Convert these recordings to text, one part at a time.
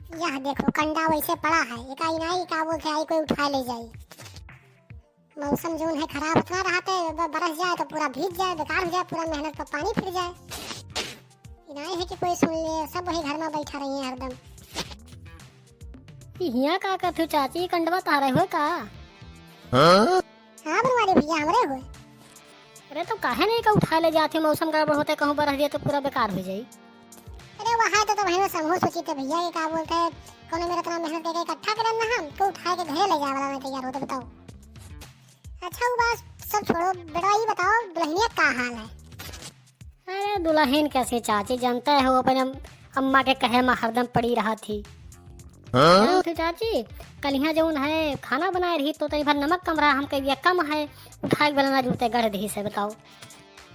यह देखो कंडा वैसे पड़ा है, एक आई नहीं का बोलते आई कोई उठा ले जाए। मौसम जो है खराब इतना रहते बरस जाए तो पूरा भीग जाए, बेकार हो जाए, पूरा मेहनत पर पानी फिर जाए। नहीं है कि कोई सुन ले, सब वही घर में बैठा रही है हरदम। यहाँ का करते चाची, कंडवा तारे हो का? हाँ बनवारी भैया हमरे हो। अरे तो काहे नहीं का उठा ले जाते, मौसम गड़बड़ होते कहूँ बरस दिया तो पूरा बेकार हो जाये। अरे वहाँ तो भाई समूह सोची थे भैया ये क्या बोलते हैं, कौन मेरा इतना मेहनत करके इकट्ठा करना हम तो उठा के घर ले जाए वाला मैं तैयार हो तो बताओ। अच्छा वो बात सब छोड़ो, बेटा ये बताओ दुल्हनिया का हाल है? अरे दुल्हन कैसे चाची, जानता है वो अपने अम्मा के कहे में हरदम पड़ी रहा थी। तो चाची कल यहाँ जो है खाना बनाए रही तो भर नमक कम रहा, हम कह कम है उठा के बनाना जूते गढ़ दी से बताओ।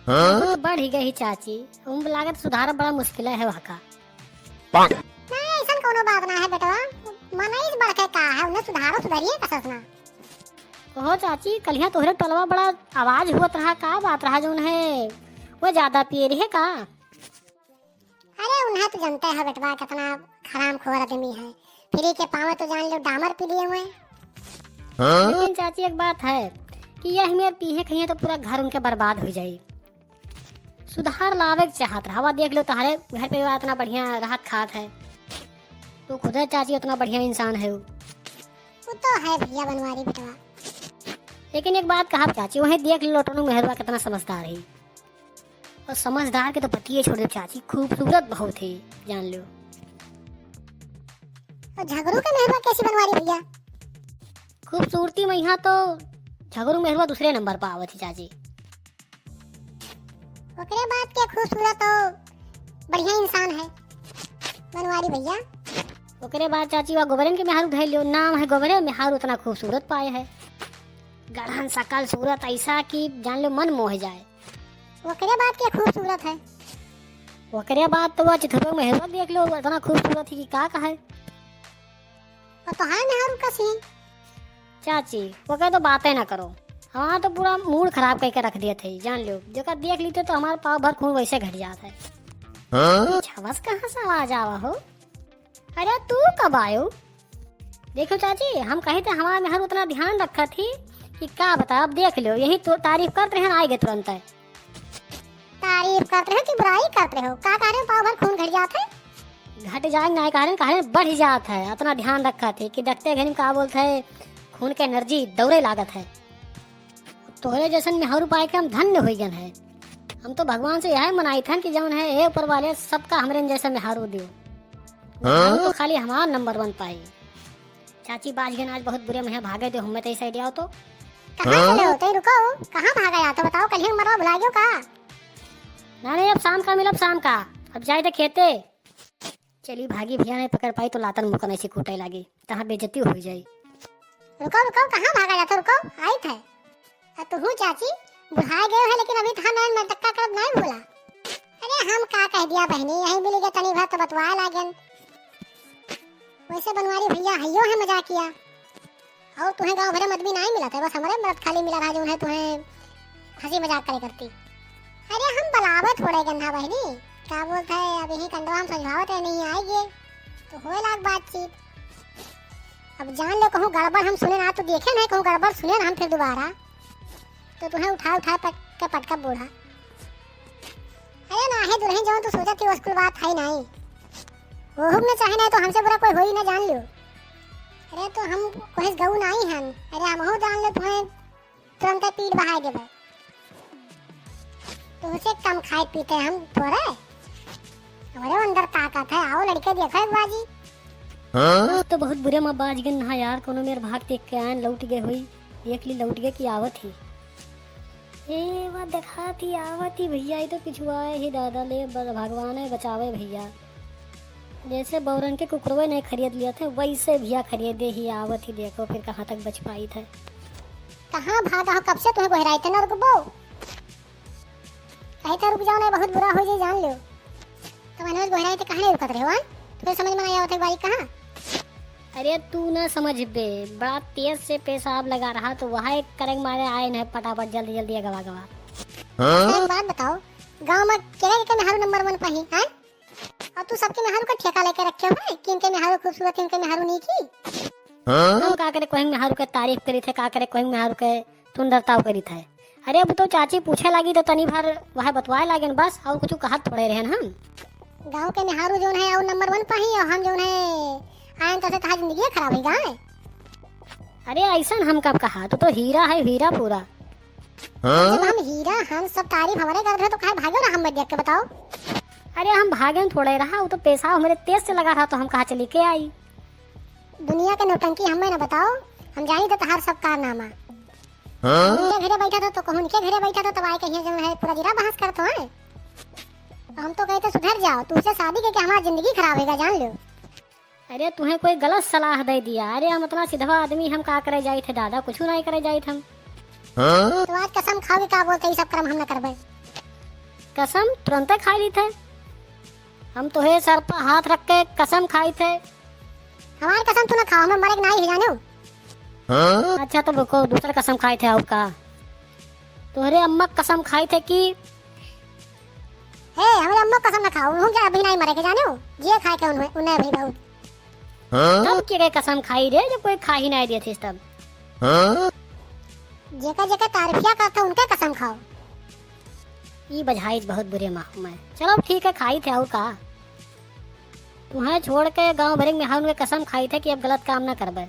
तो बढ़ ही गई चाची, उम्र लागत सुधार बड़ा मुश्किल है वहाँ का। नहीं ऐसा कोनो बात ना है बेटा, मना इस बढ़ के का है उन्हें सुधारो सुधारिए कसस ना। हो चाची कल यहाँ तोहरे टोलवा बड़ा आवाज हुआ रहा, का बात रहा जो है वो ज्यादा पिए रही है का? अरे उन्हें तो जानते है बेटवा कितना हराम खोर आदमी है, फ्री के पावे तो जान लो डामर पी लिए हुए। लेकिन चाची एक बात है कि यह मेरे पीहे कहीं तो पूरा घर उनके बर्बाद हो जाये। सुधार लावे चाहत रहा, देख लो तुम्हारे घर पे इतना बढ़िया राहत खात है, तो खुद चाची उतना बढ़िया इंसान है वो तो है भैया बनवारी बेटवा। लेकिन एक बात कहा चाची, वही देख लो लोटनू मेहरबा कितना समझदार है, और समझदार के तो पतिये छोड़ दे चाची, खूबसूरत बहुत है जान लो। और झगड़ू का मेहरबा कैसी बनवारी भैया? खूबसूरती में यहाँ तो झगड़ू मेहरबा दूसरे नंबर पर आवत है चाची। ओकरे बात के खूबसूरत और बढ़िया इंसान है बनवारी भैया। ओकरे बाद चाची वह गोबरन के मेहारू ढाई लियो, नाम है गोबरे मेहारू, उतना खूबसूरत पाए है, गढ़न सकल सूरत ऐसा कि जान लो मन मोह जाए। ओकरे बात के खूबसूरत है। ओकरे बाद तो वह चिथुर मेहरबा देख लो, इतना खूबसूरत है कि का कहे। और तो है मेहारू का सीन चाची वो कहे तो बातें ना करो, हाँ तो पूरा मूड खराब करके रख दिए थे जान लो, जो का देख लीते तो हमारे पाव भर खून वैसे घट जाता है। छवस कहाँ से आवाज आवा हो? अरे तू कब आयो? देखो चाची हम कहे थे हमारे मेहर उतना ध्यान रखा थी कि क्या बता, अब देख लो यही तो तारीफ करते हैं आएंगे तुरंत है। तारीफ करते हैं कि बुराई करते हो? का कह रहे हो पाव भर खून घट जाता है? घट जाए ना कारण बढ़ जाता है, उतना ध्यान रखा थे कि देखते घड़ी का बोलते है खून के एनर्जी दौड़े लागत है। तोहरे जैसन मेहर पाए के हम धन्य हो गए हैं, हम तो भगवान से यह मनाई था कि जौन है ए ऊपर वाले सबका हमरे जैसे मेहारू दियो, तो खाली हमारा नंबर 1 पाई। चाची बाज गए आज बहुत बुरे में भागे दो, हमें तो इस आइडिया हो तो कहाँ चले हो? तो रुको, कहाँ भागा या तो बताओ, कल ही मरवा भुला गयो का? नहीं अब शाम का मिलब, शाम का अब जाए तो खेते चली भागी, भैया नहीं पकड़ पाई तो लातन मुकन ऐसी कूटे लगी, तहाँ बेइज्जती हो जाये। रुको रुको कहाँ भागा जाता, रुको आई थे तो हूँ चाची बुढ़ा गए है, लेकिन अभी था मैं टक्का कर नहीं भूला। अरे हम का कह दिया बहनी, यही मिल गया तनी भर तो बतवाए लागन। वैसे बनवारी भैया हयो है मजाक किया, और तुम्हें गांव भरे मत भी नहीं मिला था, बस हमारे मर्द खाली मिला रहा जो है तुम्हें हंसी मजाक करे करती। अरे हम बलावत थोड़े गंधा बहनी, क्या बोलते है अब यही कंडवा हम समझावत है नहीं आएगी तो हो लाग बातचीत। अब जान लो कहूँ गड़बड़ हम सुने ना तो देखे नहीं, कहूँ गड़बड़ सुने ना हम फिर दोबारा तो तुम्हें उठा उठा पटका बूढ़ा। अरे ना है दुल्हन जो तो सोचा थी उसकी बात है नहीं, वो हम न चाहे नहीं तो हमसे बुरा कोई हो ही ना जान लो। अरे तो हम कोई गऊ नहीं हैं, अरे हम हो जान लो तुम्हें तुरंत पीठ बहा देवे, तो उसे कम खाए पीते हम थोड़े, हमारे अंदर ताकत है। आओ लड़के देखो एक बाजी। तो बहुत बुरे माँ बाज गए ना यार, कोनो मेरे भाग देख के आन लौट गए हुई, देख ली लौट गए की आवत ही ए बात देखा थी आवत ही भैया, ये तो पिछुआए ही दादा ले भगवान है बचावे भैया। जैसे बौरन के कुकरवे नहीं खरीद लिया थे वैसे भैया खरीदे ही आवत ही, देखो फिर कहाँ तक बच पाई थे। कहाँ भागा हो, कब से तुम्हें गोहराई थे ना रुकबो, कहीं तो रुक जाओ ना बहुत बुरा हो जाए जान लो। तो मैंने गोहराई थे कहाँ रुकत रहे हो, तो समझ में नहीं आवत है बारी कहाँ। अरे तू ना समझ बे, बड़ा तेज से पेशाब लगा रहा तो वहाँ एक करंग मारे आए न फटाफट जल्दी जल्दी गवा गवा। एक बात बताओ, गांव में केरे के मेहर नंबर 1 पर ही हैं, और तू सबके मेहरू का ठेका लेके रखे हुए कि इनके मेहरू खूबसूरत इनके मेहरू नहीं की। हम का करे कोई मेहरू के तारीफ करी थे, का करे कोई मेहरू के सुंदरताओ करी थे। अरे अब तो चाची पूछे लगी तो तनी भर वह बतवाए लागे बस, और कुछ कहत थोड़े रहे हम। गांव के मेहरू जो है और नंबर 1 पर ही, और हम जो है आयन तो से तहार जिंदगी खराब हो गए। अरे ऐसा हम कब कहा, तो हीरा है, हीरा पूरा। जब हम हीरा हम सब तारीफ हमारे कर रहे तो काहे भागो ना हम देख के बताओ। अरे हम भागे थोड़े रहा, वो तो पैसा हमारे तेज से लगा रहा तो हम कहा चली के आई। दुनिया के नौटंकी हमें ना बताओ, हम जानी तो तहार सब कारनामा। उनके घरे बैठा था तो कहूं उनके घरे बैठा था, तब आए कहीं जो है पूरा जिला बहस करते हैं। हम तो कहते सुधर जाओ, तुझसे शादी करके हमारी जिंदगी खराब होगा जान लो। अरे तुम्हें कोई गलत सलाह दे दिया। अरे हम इतना सीधा आदमी, हम का करे जाए थे दादा, कुछ नहीं करे जाए थे हम। तो आज कसम खाओगे का बोलते ये सब कर्म हम न करबे। कसम तुरंत खाई ली थे हम, तो है सर पर हाथ रख के कसम खाई थे। हमारी कसम तू न खाओ, हमें मरे नहीं है जानो। अच्छा तो रुको, दूसरा कसम खाए थे और का? तुम्हारे अम्मा कसम खाई थे कि हे हमारे अम्मा कसम न खाओ, उन्होंने क्या अभी नहीं मरे के जानो, ये खाए के उन्हें अभी बहुत। तब के कसम खाई रे जब कोई खा ही नहीं दिए थे तब। जेका जेका तारीफिया करता उनके कसम खाओ। ये बजाई बहुत बुरे माह में। चलो ठीक है, खाई थे और का? तुम्हें छोड़ के गांव भरे में हम कसम खाई थे कि अब गलत काम ना करबे।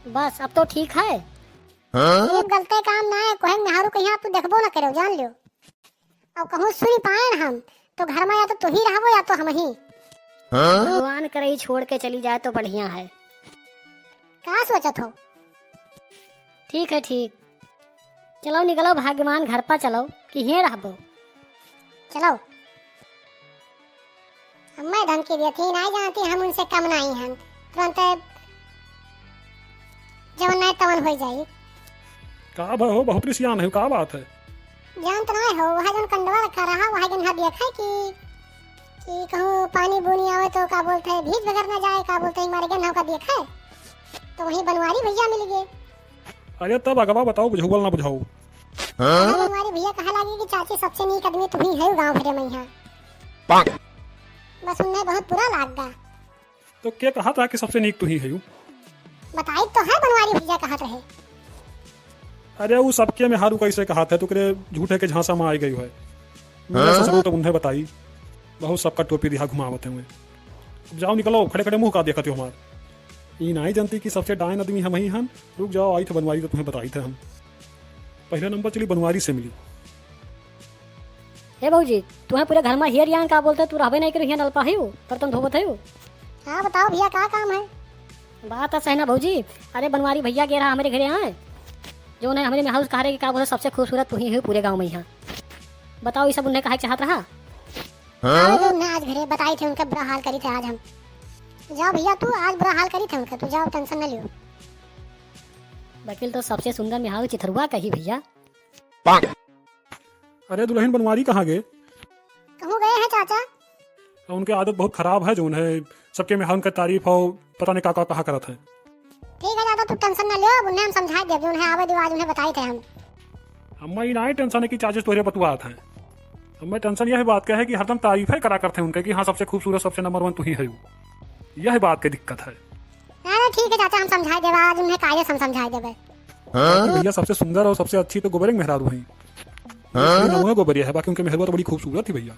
बस अब तो ठीक है। ये गलते काम ना है, कोई मेहरू कहीं तू देखबो ना करो जान लो। और कहूँ सुनी पाए हम तो घर में या तो तू ही रहबो या तो हम ही। भगवान करे ही छोड़ के चली जाए तो बढ़िया है। क्या सोचत हो? ठीक है ठीक, चलो निकलो भाग्यवान घर पर चलो कि यहीं रहबो। चलो मैं धमकी दी थी नहीं जानती हम उनसे कम नहीं हैं, तुरंत जवन नहीं तवन हो जाई। का भाई हो बहुत सियान है, का बात है? जान तो नहीं हो वहाँ जन कंडवा रखा रहा वहाँ जन हाँ देखा कि कहूँ पानी बुनी आवे तो का बोलते है भीज बगैर ना जाए, का बोलते है हमारे गन्ना का देखा है तो वहीं बनवारी भैया मिल गए। अरे तब अगवा बताओ, बुझाओ ना बुझाओ। बनवारी भैया कहा लगी कि चाची सबसे नीक आदमी तुम ही है गाँव भरे में यहाँ। बस उन्हें बहुत बुरा लग गया। तो क्या कहा था कि सबसे नीक तू ही है? बताई तो है बनवारी भैया कहा रहे। अरे वो सबके में हारू कैसे कहा था, तुकरे झूठे के झांसा में आई गई है। मेरे ससुर तो उन्हें बताई, बहुत सबका टोपी दिखा घुमावते हुए। अब जाओ निकलो, खड़े खड़े मुंह का देखते हो हमार। ये नहीं जानती कि सबसे डायन आदमी हम ही हम। रुक जाओ, आई थे बनवारी तो तुम्हें बताई थे हम। पहला नंबर चली बनवारी से मिली। हे भौजी, तुम्हें पूरे घर में हियर यान का बोलते, तू रहबे नहीं करो हियर नलपा ही बर्तन धोबत है। हाँ बताओ भैया क्या काम है? बात है सही ना भौजी। अरे बनवारी भैया के रहा हमारे घरे आए, जो ने हमारे में हाउस कहा रहे कि क्या बोले सबसे खूबसूरत तू ही है पूरे गांव में यहाँ। बताओ ये सब उन्हें कहा चाहत रहा। आज घरे बताई थे उनका बुरा हाल करी थे आज हम। जाओ भैया तू आज बुरा हाल करी थे उनका, तू जाओ टेंशन न लियो। वकील तो सबसे सुंदर मिहाऊ चिथरुआ कही भैया। अरे दुल्हन बनवारी कहाँ गए? कहूँ गए हैं चाचा? उनकी आदत बहुत खराब है, जो उन्हें सबके में उनका तारीफ हो पता नहीं का कहा करत है। ठीक है चाचा तू टेंशन न लियो, उन्हें हम समझा दे, उन्हें आवे दो आज उन्हें बताई थे हम। अम्मा ये नहीं टेंशन है कि चाचे तोहरे बतुआत हैं। हमें टेंशन यह बात का है कि हरदम तारीफ है करा करते हैं उनके कि हाँ सबसे खूबसूरत सबसे नंबर 1 तू ही है। यह बात की दिक्कत है। अरे ठीक है चाचा हम समझा देबे, आज उन्हें काहे हम समझा देबे। भैया सबसे सुंदर और सबसे अच्छी तो गोबरिंग मेहरारू है। गोबरिया है, बाकी उनके मेहरुआ तो बड़ी खूबसूरत थी भैया।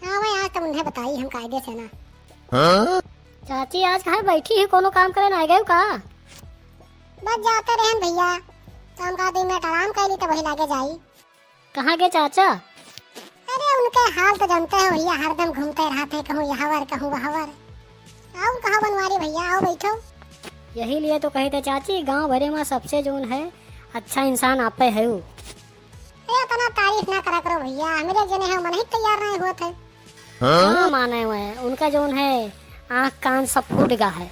हाँ भाई आज तो उन्हें बताई हम कायदे से ना। चाची आज कहाँ बैठी है, कोनो काम करे ना गए का? बस जाते रहे भैया, काम का दिन में आराम कर ली तो वही लागे जाई। कहाँ गए चाचा? अरे उनके हाल तो जानते हो भैया, हरदम घूमते रहते, कहूँ यहाँ वर कहूँ वहाँ वर। आओ कहाँ बनवारी भैया, आओ बैठो। यही लिए तो कहे थे चाची गांव भरे में सबसे जोन है अच्छा इंसान आप पे है। इतना तारीफ ना करा करो भैया, मेरे जने हैं मन ही तैयार नहीं हुए थे। हाँ माने हुए हैं, उनका जोन है आँख कान सब फूट गया है।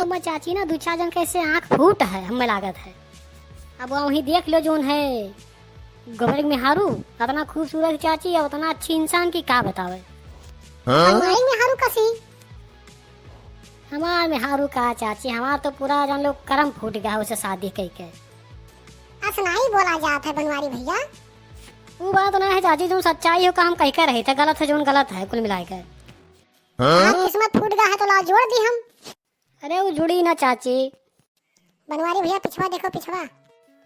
मैं चाची ना 2-4 जन कैसे आँख फूट है हमें लागत है। अब वहीं देख लो जोन है गोबर में हारू इतना खूबसूरत चाची और उतना अच्छी इंसान की का बतावे। हमारी में हारू कसी हमार में हारू का चाची, हमार तो पूरा जान लो करम फूट गया उसे शादी कई के। असनाई बोला जाता है बनवारी भैया। वो बात ना है चाची, जो सच्चाई हो का हम कह के रहे थे, गलत है जो गलत है कुल मिला के। हाँ, किस्मत फूट गया है तो ला जोड़ दी हम। अरे वो जुड़ी ना चाची। बनवारी भैया पिछवा देखो पिछवा।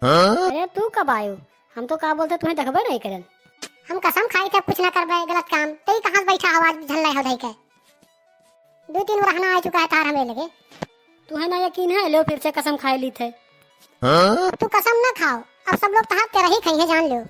अरे तू कब आयो? हम तो का बोलते तुम्हें देखबे नहीं करन। हम कसम खाई थे कुछ ना करबे गलत काम, तेरी कहां बैठा आवाज झल्ला हो धई के। 2-3 बार रहना आ चुका है तार हमें लगे। तुम्हें ना यकीन है? लो फिर से कसम खाई ली थे। तू कसम ना खाओ, अब सब लोग तहां तेरा ही खाई है जान लो।